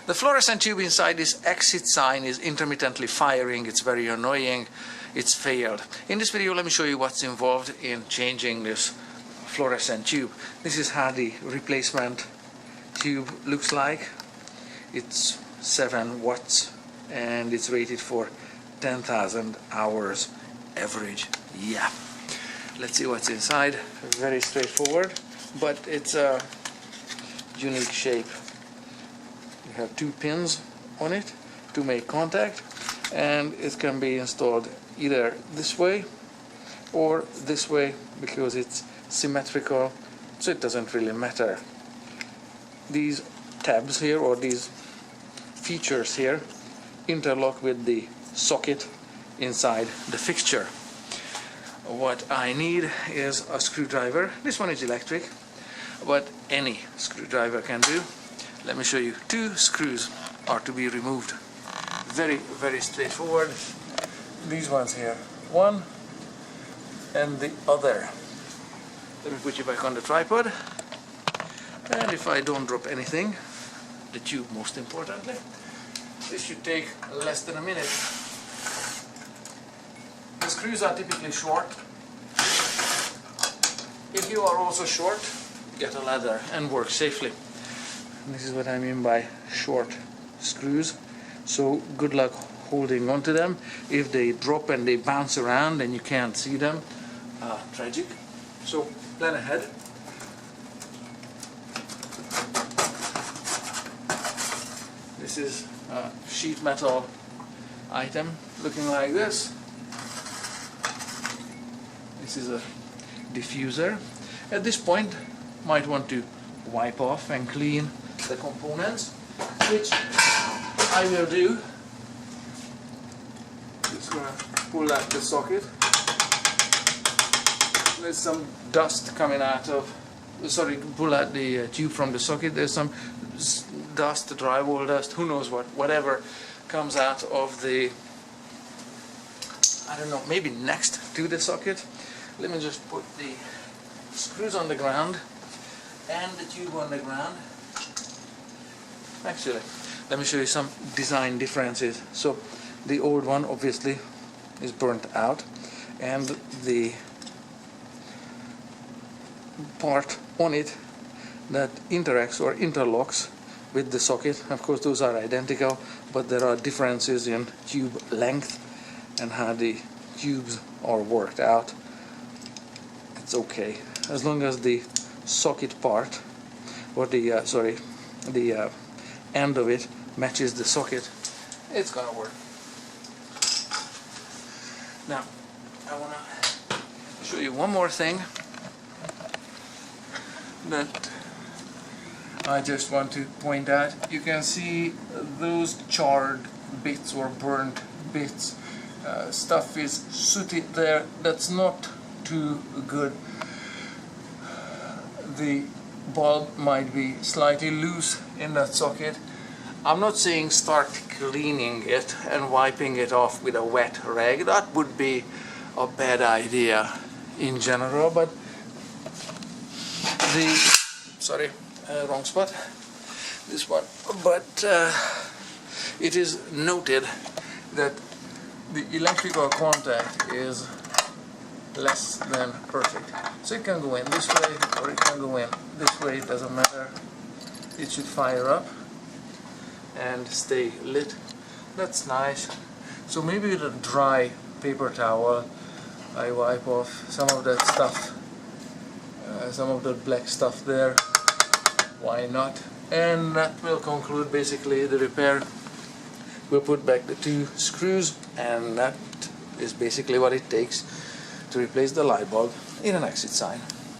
The fluorescent tube inside this exit sign is intermittently firing. It's very annoying. It's failed. In this video, let me show you what's involved in changing this fluorescent tube. This is how the replacement tube looks like. It's 7 watts and it's rated for 10,000 hours average. Yeah. Let's see what's inside. Very straightforward, but it's a unique shape. You have 2 pins on it to make contact, and it can be installed either this way or this way because it's symmetrical, so it doesn't really matter. These tabs here, or these features here, interlock with the socket inside the fixture. What I need is a screwdriver. This one is electric, but any screwdriver can do. Let me show you. 2 screws are to be removed. Very, very straightforward. These ones here, one and the other. Let me put you back on the tripod, and if I don't drop anything, the tube most importantly, this should take less than a minute. The screws are typically short. If you are also short, get a ladder and work safely. And this is what I mean by short screws. So good luck holding on to them. If they drop and they bounce around and you can't see them, tragic. So plan ahead. This is a sheet metal item looking like this. This is a diffuser. At this point, might want to wipe off and clean the components, which I will do. Just gonna pull out the socket. There's some dust coming out of, sorry, pull out the tube from the socket. There's some dust, drywall dust, who knows what, whatever comes out of the, I don't know, maybe next to the socket. Let me just put the screws on the ground and the tube on the ground. Actually, let me show you some design differences. So the old one obviously is burnt out, and the part on it that interacts or interlocks with the socket, of course those are identical, but there are differences in tube length and how the tubes are worked out. It's okay as long as the socket part, or the the end of it matches the socket, it's gonna work. Now I want to show you one more thing that I just want to point out. You can see those charred bits or burnt bits. Stuff is sooty there. That's not too good. The bulb might be slightly loose in that socket. I'm not saying start cleaning it and wiping it off with a wet rag. That would be a bad idea in general, but wrong spot, this one, but it is noted that the electrical contact is less than perfect. So it can go in this way or it can go in this way, it doesn't matter. It should fire up and stay lit. That's nice. So maybe with a dry paper towel I wipe off some of that stuff, some of the black stuff there. Why not? And that will conclude basically the repair. We'll put back the 2 screws, and that is basically what it takes to replace the light bulb in an exit sign.